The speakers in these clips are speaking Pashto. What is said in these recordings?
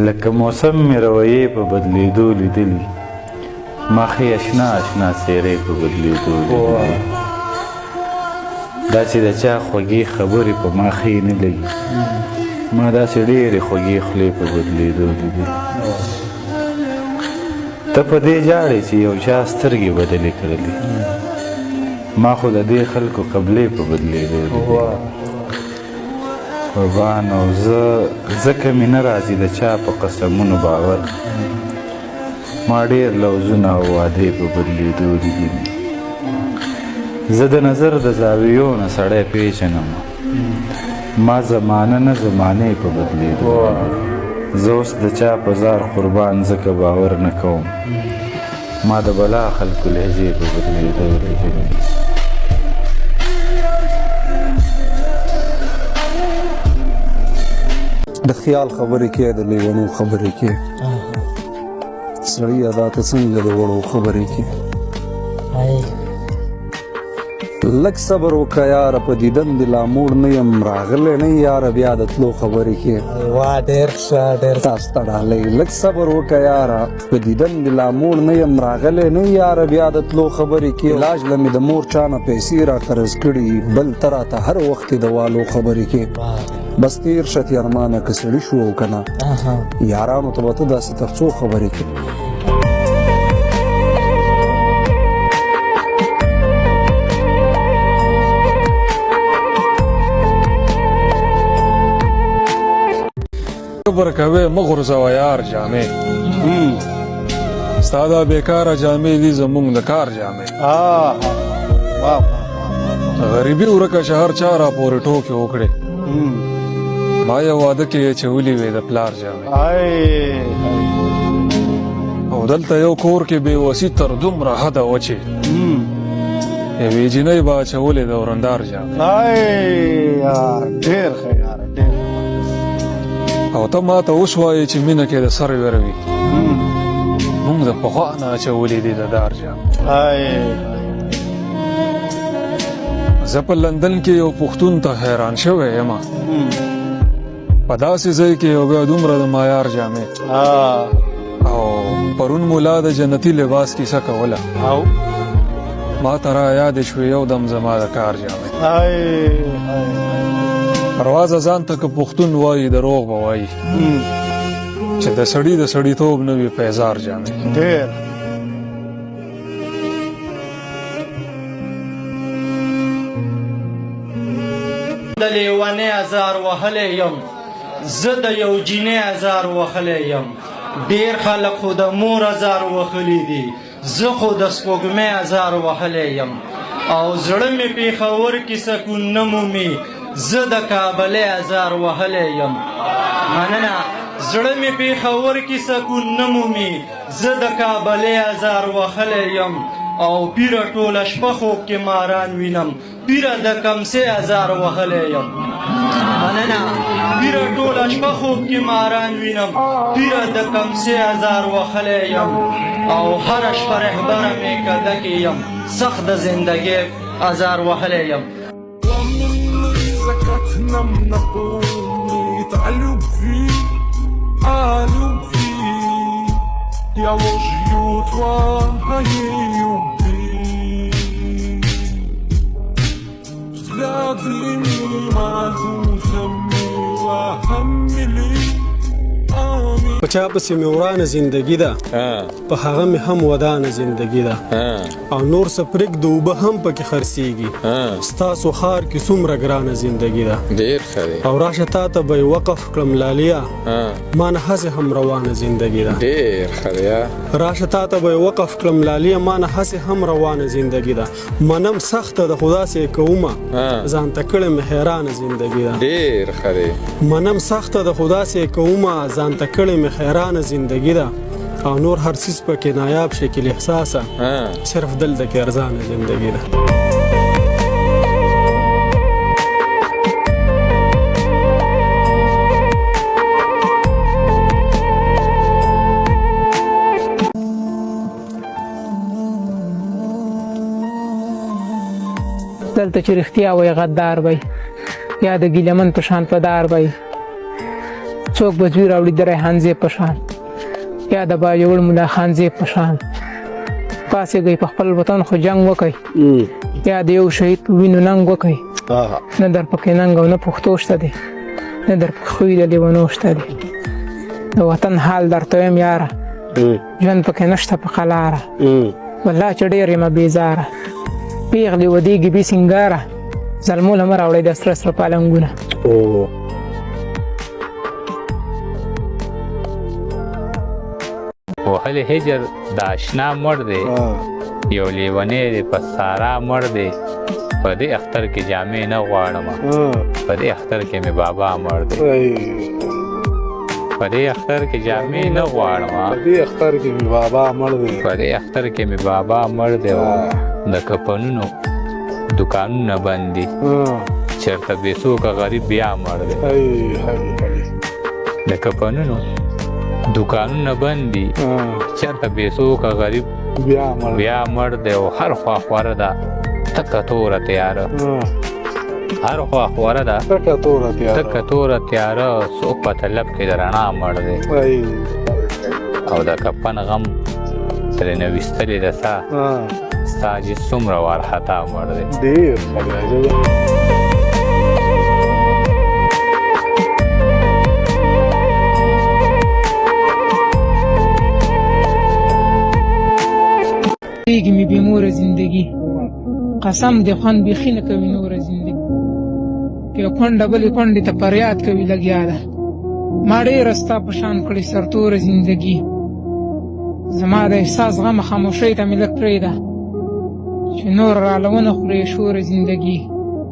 لکه موسم مې رویې په بدلېدو لیدلي ما ښې اشنا اشنا څېرې په بدلېدو لیدلي دا چې د چا خوږې خبرې په ما ښې نه لګي ما داسې ډېرې خوږې خولې په بدلېدو لیدلي ته په دې ژاړې چې یو چا سترګې بدلې کړلې ما خو د دې خلکو قبلې په بدلېدو لیدلي قربان او ځکه مې نه راځي د چا په قسمونو باور ما ډېر لوظونه او وعدې په بدلېدو لیدلي زه د نظر د زاویو نه سړی پېژنم ما زمانه نه زمانې په بدلېدو زه اوس د چا په زار قربان ځکه باور نه کوم ما د بلا خلکو لهجې په بدلېدو لیدلي د خیال خبرې کې د لیونو خبرې کې سړی ادا ته څنګه د وړو خبرې کې لږ صبر وکړه یاره په دیدن دې لا موړ نه یم راغلی نه یاره بیا د تلو خبرې کې ډېر ښه ډېر تاسو ته ډالۍ لږ صبر وکړه یاره په دیدن دې لا موړ نه یم راغلی نه یاره بیا د تلو خبرې کې علاج له مې د مور چا نه پیسې را قرض کړي بل ته راته هر وخت د والو خبرې کې بس تیر شت یارمانه که سړي شو او که نه یارانو ته به ته داسې تر څو خبرې کې خبر کوي مه غورځوه یار جامې ستا دا بېکاره جامې دي زموږ د کار جامې غریبي ورکه چې هر چا را پورې ټوکې وکړې ما یو واده کې اچولې وې د پلار جامې او دلته یو کور کې بېوسي تر دومره حده وه چې یوې جینۍ به اچولې د ورندار جامې ډېر ښه یاره ډېر او ته ما ته اوس وایې چې مینه کې د سر ویره وي موږ د پخوا نه اچولې دي د دار جامې زه په لندن کې یو پښتون ته حیران شوی یم په داسې ځای کې یو بیا دومره د معیار جامې او پرون ملا د جنتي لباس کیسه کوله ما ته را یادې شوې یو دم زما د کار جامې پروازه ځان ته که پښتون وایي دروغ به وایي چې د سړي د سړیتوب نه وي پیزار جامې ډېر د لیونې ازار وهلی یم زه د یو جینۍ ازار وهلی یم ډېر خلک خو د مور ازار وهلی دي زه خو د سپوږمۍ ازار وهلی یم او زړه مې پېښور کې سکون نه مومي زه د کابلۍ ازار وهلی یم مننه زړه مې پېښور کې سکون نه مومي زه د کابلۍ ازار وهلی یم او پیره ټوله شپه خوب کې ماران وینم پیره د کمسې ازار وهلی یم مننه پیره ټوله شپه خوب کې ماران وینم پیره د کمسې ازار وهلی یم او هره شپه رهبره مې کده کې یم سخت د زندګۍ ازار وهلی یم Нам напомнит о любви, я ложью твоей убей. Взгляды мимо душами вахмили. په چا پسې مې ورانه زندګي ده په هغه مې هم ودانه زندګي ده او نور څه پرېږده اوبه هم پکې خرڅېږي ستاسو ښار کې څومره ګرانه زندګي ده ډېر ښه دی او راشه تا ته به یې وقف کړم لاليه ما نه هسې هم روانه زندګي ده ډېر ښه دی راشه تا ته به یې وقف کړم لاليه ما نه هسې هم روانه زندګي ده منم سخته ده خو داسې یې کومه ځان ته کړې مې حیرانه زندګي ده ډېر ښه دی منم سخته ده خو داسې یې کومه ځان ته کړې مې حیرانه زندگی ده او نور هر چیز پکې نایاب شکل احساسه صرف دلته کې ارزانه زندگی ده دلته چې رښتیا وایي غدار وایي یا د ګیلمن په شان پدار وایي څوک به زوی راوړي د ریحان زیب په شان یا د باجوړ ملا خان زیب په شان پاسېږئ په خپل وطن خو جنګ وکئ یا د یو شهید په وینو ننګ وکئ نه در پکې ننګ او نه پښتو شته دی نه در پکې خوی د لیونو شته دی د وطن حال درته ویم یاره ژوند پکې نشته په قلاره والله چې ډېر یم بېزاره پیغلې ودېږي بې سینګاره زلمو له مه راوړئ د سره سره پالنګونه وهل هجر د اشنا مړ دی یو لیونی دی په سارا مړ دی په دې اختر کې جامې نه غواړم په دې اختر کې مې بابا مړ دی په دې اختر کې جامې نه غواړم په دې اختر کې مې بابا مړ دی په دې اختر کې مې بابا مړ دی د کفنونو دکانونه بند دي چېرته بېڅوکه غریب بیا مړ دی د کفنونو دکانونه بند دي چېرته بېڅوکه غریب بیا مړ دی او هر خوا خوره ده تکه توره تیاره هر خوا خوره ده تکه توره تیاره څوک په طلب کې د رڼا مړ دی او د کفن غم ترېنه ویستلې ده سا ستا چې څومره وارخطا مړ دی دیگی می بیمور زندگی قسم دی خوند بیخی نکوی نور زندگی که کونډه بلې کونډې ته فریاد کوي لګیا ده ما ډېره ستا په شان کړې سرتوره زندگی زما د احساس غم خاموشۍ ته مې لږ پرېږده چې نور راله ونه خورې شوره زندگی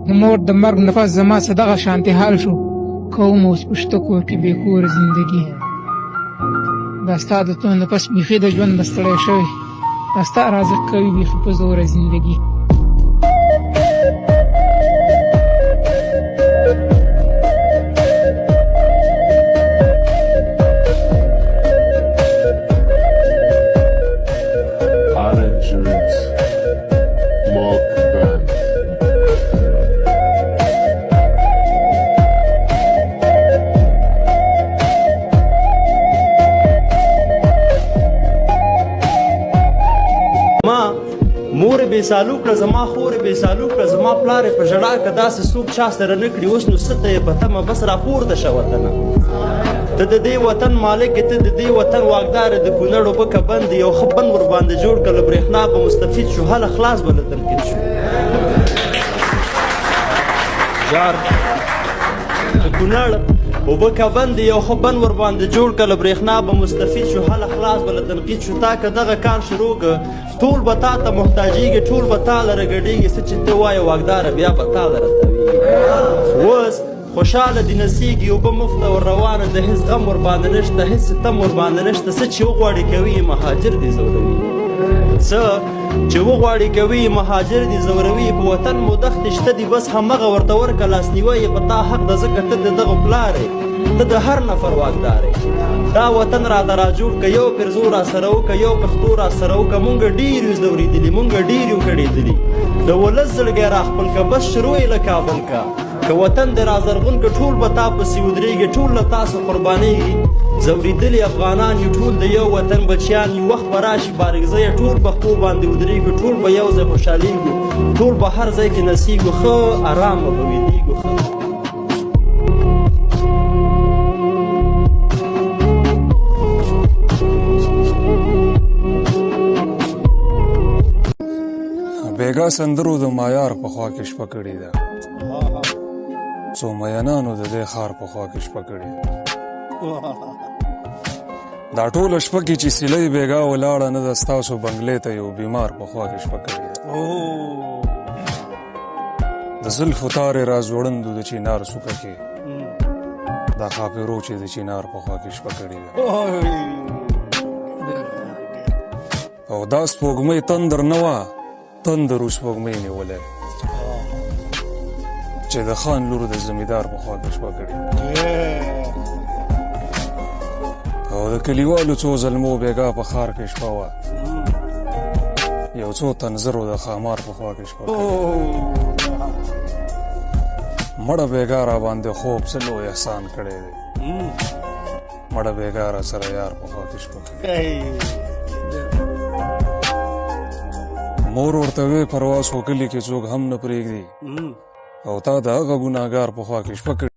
د مور د مرګ نفس زما څه دغه شانتې حال شو کوم اوس په شته کور کې بېکوره زندگی دا ستا د تو نفس بیخي د ژوند نه ستړی شوی دا ستا رازق کوي بیخي په زوره زندگی بې سالو کړه زما خور بې سالو کړه زما پلار په ژړا که داسې څوک چا سره نه کړي اوس نو څه ته یې په تمه بس راپورته شه وطنه ته د دې وطن مالک یې ته د دې وطن واکدار د کونړ اوبه که بند یو ښه بند ورباندې جوړ کړه له برېښنا به مستفید شو هله خلاص به له تنقید شو یار د کونړ اوبه که بند یو ښه بند ورباندې جوړ کړه له برېښنا به مستفید شو هله خلاص به له تنقید شو تا که دغه کار شروع که ټول به تا ته محتاجېږي ټول به تا لره ګډېږي څه چې ته وایې واکداره بیا به تا لره تویږي اوس خوشحاله دې نڅېږي اوبه مفته ور روانه د هېڅ غم ورباندې نشته هېڅ ستم ورباندې نشته څه چې وغواړي کوي مهاجر دې زوروي څه چې وغواړي کوي مهاجر دې زوروي په وطن مو دښتې شته دي بس همغه ورته ورکه لاسنیوی یې په تا حق ده ځکه ته د دغه پلار ته د هر نفر واکدار دا وطن راته راجوړ که یو پرزو را سره وکه یو پښتو را سره وکه مونږ ډېر یو زورېدلي مونږ ډېر یو کړېدلي د ولس زړګی را خپل که بس شروع یې له کابل که که وطن دې را زرغون که ټول به تا پسې ودرېږي ټول له تاسو قربانېږي زورېدلي افغانان یو ټول د یو وطن بچیان یو وخت به راشي بارګزیه ټول په خپو باندې ودرېږو ټول به یو ځای خوشحالېږو ټول به هر ځای کې نڅېږو ښه ارامه به ویدېږو ښه بیګا سندرو د مایار په خوا کې شپه کړې ده څو مینانو د دې ښار په خوا کې شپه کړې ده دا ټوله شپه کې چې سیلۍ بیګا ولاړه نه ده ستاسو بنګلې ته یو بیمار په خوا کې شپه کړې ده د زلفو تارې را ځوړندو د چینار څوکه کې دا خاپېرو چې د چینار په خوا کې شپه کړې ده او دا سپوږمۍ تندر نه وه تندر سپوږمۍ نیولې چې د خان لور د زمیدار په خوا کې شپه کړې او د کلیوالو څو زلمو بیګا په ښار کې شپه وه یو څو تنظرو د خامار په خوا کې شپه کړې مړه بیګا را باندې خوب څه لوی احسان کړی دی مړه بیګاره سره یار په خوا کې شپه کوي مور ورته وې پرواز خو کلي کې څوک هم نه پرېږدي او تا د هغه ګناهګار په خوا کې شپه کړې